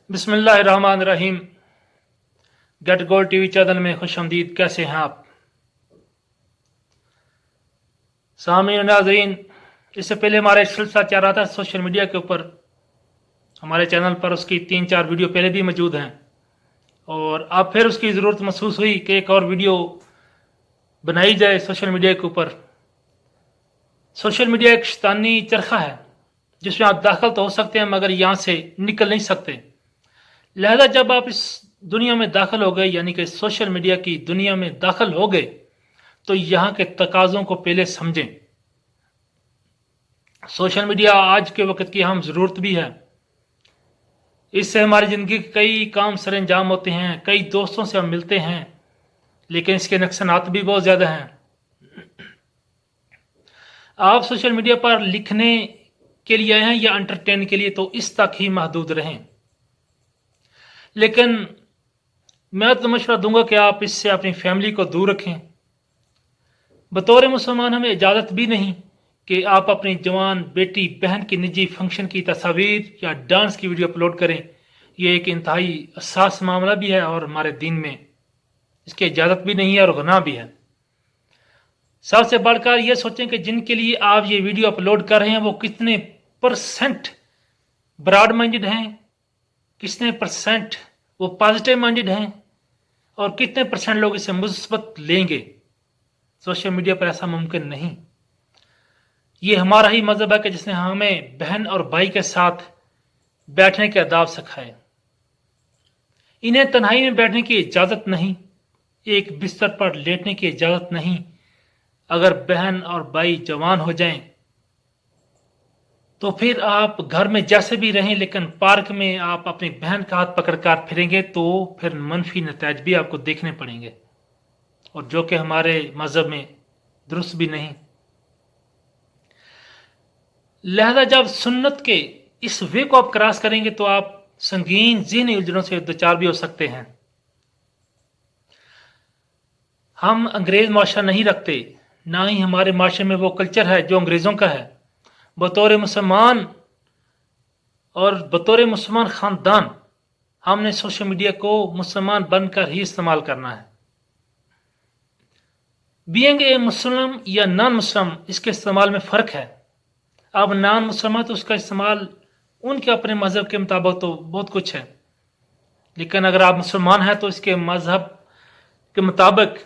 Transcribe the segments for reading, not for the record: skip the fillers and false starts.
बिस्मिल्लाहिर्रहमानिर्रहीम। Gate gold TV channel में खुश आमदीद। कैसे हैं आप सामीन नाज़रीन? इससे पहले हमारा एक सिलसिला चल रहा था सोशल मीडिया के ऊपर। हमारे चैनल पर उसकी 3-4 वीडियो पहले भी मौजूद हैं और अब फिर उसकी ज़रूरत महसूस हुई कि एक और वीडियो बनाई जाए सोशल मीडिया के ऊपर। सोशल मीडिया एक शैतानी चरखा है जिसमें आप दाखिल तो हो सकते हैं मगर यहाँ से निकल नहीं सकते। लिहाजा जब आप इस दुनिया में दाखिल हो गए, यानी कि सोशल मीडिया की दुनिया में दाखिल हो गए, तो यहाँ के तकाज़ों को पहले समझें। सोशल मीडिया आज के वक्त की अहम ज़रूरत भी है। इससे हमारी ज़िंदगी के कई काम सर अंजाम होते हैं, कई दोस्तों से हम मिलते हैं, लेकिन इसके नुकसानात भी बहुत ज़्यादा हैं। आप सोशल मीडिया पर लिखने के लिए आए हैं या एंटरटेन के लिए, तो इस तक ही महदूद रहें। लेकिन मैं तो मशवरा दूंगा कि आप इससे अपनी फैमिली को दूर रखें। बतौर मुसलमान हमें इजाज़त भी नहीं कि आप अपनी जवान बेटी बहन की निजी फंक्शन की तस्वीर या डांस की वीडियो अपलोड करें। यह एक इंतहाई हसास मामला भी है और हमारे दीन में इसकी इजाज़त भी नहीं है और गुनाह भी है। सबसे बढ़कर यह सोचें कि जिनके लिए आप ये वीडियो अपलोड कर रहे हैं वो कितने परसेंट ब्रॉड माइंडेड हैं, कितने परसेंट वो पॉजिटिव माइंडेड हैं और कितने परसेंट लोग इसे मुस्बत लेंगे। सोशल मीडिया पर ऐसा मुमकिन नहीं। ये हमारा ही मजहब है कि जिसने हमें बहन और भाई के साथ बैठने के आदाब सिखाए। इन्हें तन्हाई में बैठने की इजाज़त नहीं, एक बिस्तर पर लेटने की इजाज़त नहीं। अगर बहन और भाई जवान हो जाएं तो फिर आप घर में जैसे भी रहें, लेकिन पार्क में आप अपनी बहन का हाथ पकड़कर फिरेंगे तो फिर मनफी नतीजे भी आपको देखने पड़ेंगे, और जो कि हमारे मजहब में दुरुस्त भी नहीं। लिहाजा जब सुन्नत के इस वे को आप क्रॉस करेंगे तो आप संगीन ज़हनी उलझनों से दो-चार भी हो सकते हैं। हम अंग्रेज माशरा नहीं रखते, ना ही हमारे माशरे में वो कल्चर है जो अंग्रेज़ों का है। बतौर मुसलमान और बतौर मुसलमान ख़ानदान हमने सोशल मीडिया को मुसलमान बनकर ही इस्तेमाल करना है। बीइंग ए मुस्लिम या नॉन मुस्लिम, इसके इस्तेमाल में फ़र्क है। अब नॉन मुसलमान तो उसका इस्तेमाल उनके अपने मज़हब के मुताबिक तो बहुत कुछ है, लेकिन अगर आप मुसलमान हैं तो इसके मज़हब के मुताबिक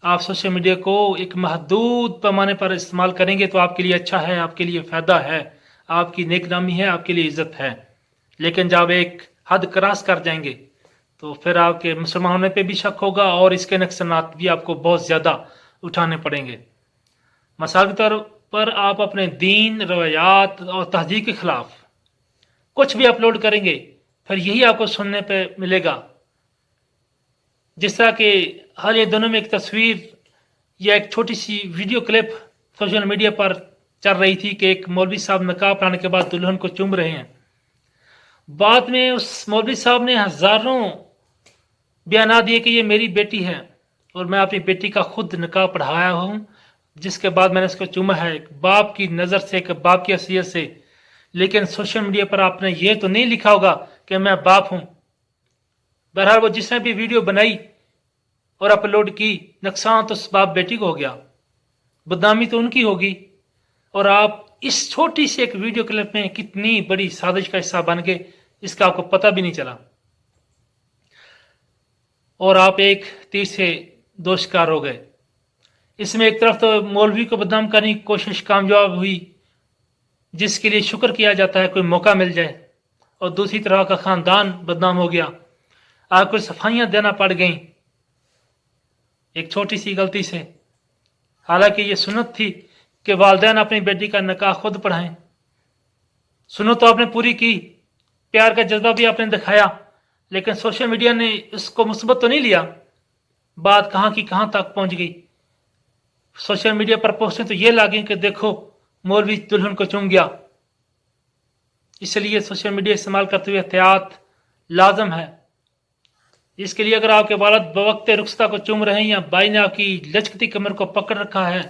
आप सोशल मीडिया को एक महदूद पैमाने पर इस्तेमाल करेंगे तो आपके लिए अच्छा है, आपके लिए फ़ायदा है, आपकी नेक नामी है, आपके लिए इज़्ज़त है। लेकिन जब आप एक हद क्रॉस कर जाएंगे तो फिर आपके मुसलमान होने पे भी शक होगा और इसके नुकसानात भी आपको बहुत ज़्यादा उठाने पड़ेंगे। मिसाल के तौर पर आप अपने दीन, रवायात और तहजीब के ख़िलाफ़ कुछ भी अपलोड करेंगे फिर यही आपको सुनने पर मिलेगा। जिस तरह के हाल ये दोनों में एक तस्वीर या एक छोटी सी वीडियो क्लिप सोशल मीडिया पर चल रही थी कि एक मौलवी साहब नकाब पहनने के बाद दुल्हन को चूम रहे हैं। बाद में उस मौलवी साहब ने हज़ारों बयान दिए कि ये मेरी बेटी है और मैं अपनी बेटी का खुद नकाब पढ़ाया हूँ, जिसके बाद मैंने उसको चूमा है, एक बाप की नज़र से, एक बाप की हैसियत से। लेकिन सोशल मीडिया पर आपने ये तो नहीं लिखा होगा कि मैं बाप हूँ। बहरहाल वो जिसने भी वीडियो बनाई और अपलोड की, नुकसान तो उस बाप बेटी को हो गया, बदनामी तो उनकी होगी। और आप इस छोटी सी एक वीडियो क्लिप में कितनी बड़ी साजिश का हिस्सा बन गए इसका आपको पता भी नहीं चला, और आप एक तीर से दो शिकार हो गए। इसमें एक तरफ तो मौलवी को बदनाम करने की कोशिश कामयाब हुई, जिसके लिए शुक्र किया जाता है कोई मौका मिल जाए, और दूसरी तरह का ख़ानदान बदनाम हो गया। आपको सफाइयाँ देना पड़ गईं एक छोटी सी गलती से। हालांकि ये सुन्नत थी कि वालिदैन अपनी बेटी का निकाह खुद पढ़ाएं। सुन्नत तो आपने पूरी की, प्यार का जज्बा भी आपने दिखाया, लेकिन सोशल मीडिया ने इसको मुस्बत तो नहीं लिया। बात कहाँ की कहाँ तक पहुँच गई। सोशल मीडिया पर पोस्टें तो ये लागी कि देखो मौलवी दुल्हन को चूम गया। इसलिए सोशल मीडिया इस्तेमाल करते हुए एहतियात लाजम है। इसके लिए अगर आपके वालिद बवक्त रुखसता को चूम रहे हैं, या भाई ने आपकी लचकती कमर को पकड़ रखा है,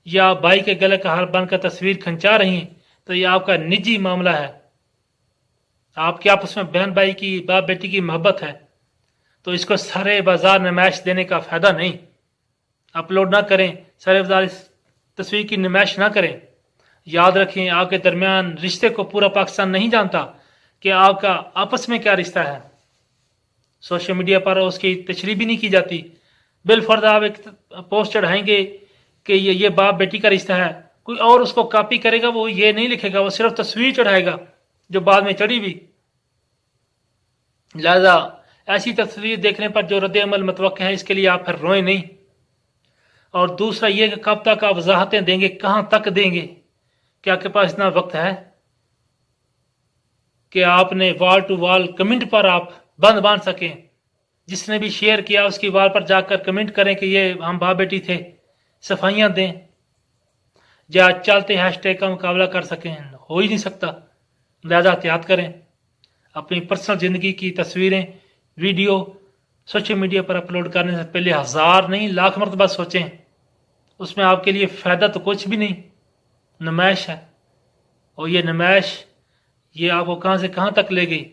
या भाई के गले का हार बनकर तस्वीर खिंचा रही हैं, तो यह आपका निजी मामला है। आपके आपस में बहन भाई की, बाप बेटी की मोहब्बत है, तो इसको सारे बाजार नुमाइश देने का फ़ायदा नहीं। अपलोड ना करें, सारे बाजार इस तस्वीर की नुमाइश ना करें। याद रखें, आपके दरमियान रिश्ते को पूरा पाकिस्तान नहीं जानता कि आपका आपस में क्या रिश्ता है। सोशल मीडिया पर उसकी तशरीह भी नहीं की जाती। बिलफर्ज आप एक पोस्ट चढ़ाएंगे कि ये बाप बेटी का रिश्ता है, कोई और उसको कॉपी करेगा, वो ये नहीं लिखेगा, वो सिर्फ तस्वीर चढ़ाएगा जो बाद में चढ़ी भी। लिहाजा ऐसी तस्वीर देखने पर जो रद्द अमल मुतवक्किल है, इसके लिए आप फिर रोएं नहीं। और दूसरा ये कि कब तक आप वजाहतें देंगे, कहाँ तक देंगे? क्या आपके पास इतना वक्त है कि आपने वॉल टू वॉल कमेंट पर आप बंद बांध सकें? जिसने भी शेयर किया उसकी वॉल पर जाकर कमेंट करें कि ये हम बाप बेटी थे, सफाइयाँ दें, या चलते हैशटैग का मुकाबला कर सकें? हो ही नहीं सकता। लिहाजा एहतियात करें। अपनी पर्सनल ज़िंदगी की तस्वीरें, वीडियो सोशल मीडिया पर अपलोड करने से पहले 1000 नहीं लाख मरतबा सोचें। उसमें आपके लिए फ़ायदा तो कुछ भी नहीं, नुमाइश है। और ये नुमाइश ये आपको कहाँ से कहाँ तक ले गई।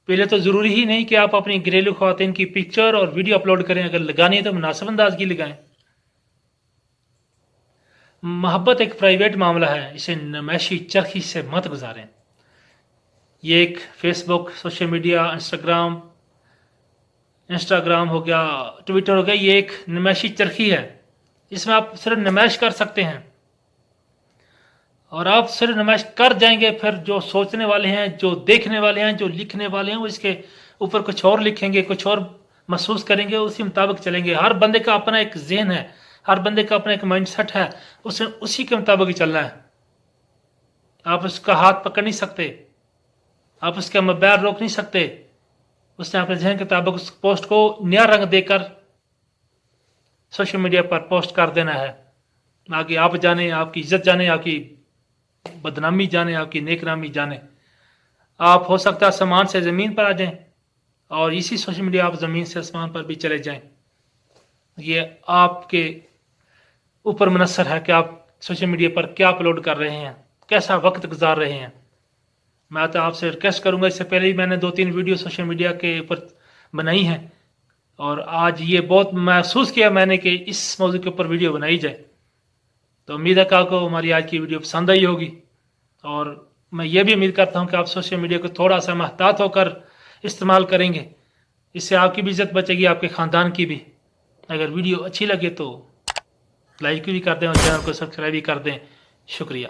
पहले तो ज़रूरी ही नहीं कि आप अपनी घरेलू ख़वातीन की पिक्चर और वीडियो अपलोड करें, अगर लगानी है तो मुनासिब अंदाज की लगाएं। मोहब्बत एक प्राइवेट मामला है, इसे नुमाइशी चरखी से मत गुजारें। ये एक फेसबुक, सोशल मीडिया, इंस्टाग्राम हो गया, ट्विटर हो गया, ये एक नुमाइशी चरखी है। इसमें आप सिर्फ नुमाइश कर सकते हैं, और आप सिर्फ नुमाइश कर जाएंगे, फिर जो सोचने वाले हैं, जो देखने वाले हैं, जो लिखने वाले हैं, वो इसके ऊपर कुछ और लिखेंगे, कुछ और महसूस करेंगे, उसी मुताबिक चलेंगे। हर बंदे का अपना एक जहन है, हर बंदे का अपना एक माइंडसेट है, उसे उसी के मुताबिक ही चलना है। आप उसका हाथ पकड़ नहीं सकते, आप उसका मोबाइल रोक नहीं सकते। उसने अपने जहन के मुताबिक उस पोस्ट को नया रंग देकर सोशल मीडिया पर पोस्ट कर देना है। आगे आप जाने, आपकी इज्जत जाने, आपकी बदनामी जाने, आपकी नेकनामी जाने। आप हो सकता है आसमान से ज़मीन पर आ जाएं, और इसी सोशल मीडिया आप ज़मीन से आसमान पर भी चले जाएं। ये आपके ऊपर मुनसर है कि आप सोशल मीडिया पर क्या अपलोड कर रहे हैं, कैसा वक्त गुजार रहे हैं। मैं तो आपसे रिक्वेस्ट करूंगा, इससे पहले ही मैंने 2-3 वीडियो सोशल मीडिया के ऊपर बनाई हैं, और आज ये बहुत महसूस किया मैंने कि इस मौजू के ऊपर वीडियो बनाई जाए। तो उम्मीद है कि आपको हमारी आज की वीडियो पसंद आई होगी, और मैं ये भी उम्मीद करता हूँ कि आप सोशल मीडिया को थोड़ा सा महतात होकर इस्तेमाल करेंगे। इससे आपकी भी इज्जत बचेगी, आपके ख़ानदान की भी। अगर वीडियो अच्छी लगे तो लाइक भी कर दें और चैनल को सब्सक्राइब भी कर दें। शुक्रिया।